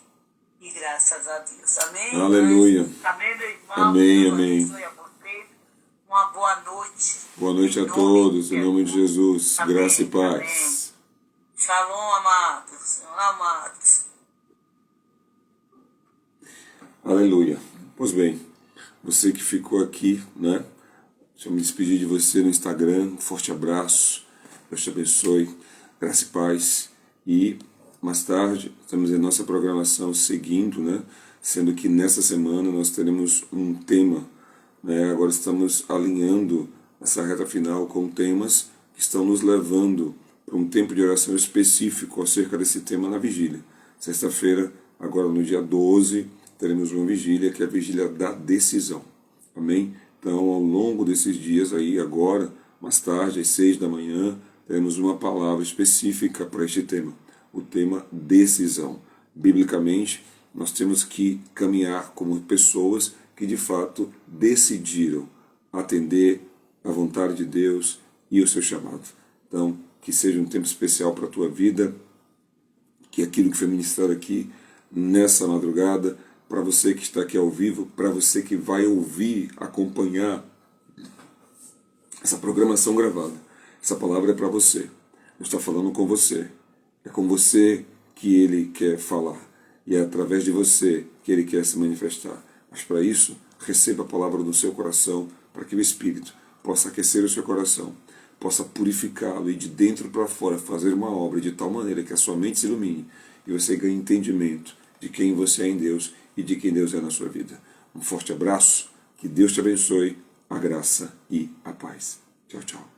E graças a Deus. Amém. Aleluia. Amém, meu irmão. Amém, Deus amém. abençoe a você. Uma boa noite. Boa noite a todos, em nome de Jesus. Amém, Graça e paz. amém. Shalom, amados. Amados. Aleluia. Pois bem, você que ficou aqui, né? Deixa eu me despedir de você no Instagram. Um forte abraço. Deus te abençoe. Graça e paz. E mais tarde, estamos em nossa programação seguindo, né? Sendo que nessa semana nós teremos um tema, né? Agora estamos alinhando essa reta final com temas que estão nos levando para um tempo de oração específico acerca desse tema na vigília. Sexta-feira, agora no dia 12, teremos uma vigília que é a vigília da decisão. Amém? Então, ao longo desses dias aí, agora, mais tarde, às 6 da manhã, teremos uma palavra específica para este tema. O tema decisão. Biblicamente, nós temos que caminhar como pessoas que de fato decidiram atender à vontade de Deus e o seu chamado. Então, que seja um tempo especial para a tua vida, que aquilo que foi ministrado aqui nessa madrugada, para você que está aqui ao vivo, para você que vai ouvir, acompanhar essa programação gravada. Essa palavra é para você. Deus está falando com você. É com você que Ele quer falar. E é através de você que Ele quer se manifestar. Mas para isso, receba a palavra no seu coração, para que o Espírito possa aquecer o seu coração, possa purificá-lo e de dentro para fora fazer uma obra de tal maneira que a sua mente se ilumine e você ganhe entendimento de quem você é em Deus e de quem Deus é na sua vida. Um forte abraço, que Deus te abençoe, a graça e a paz. Tchau, tchau.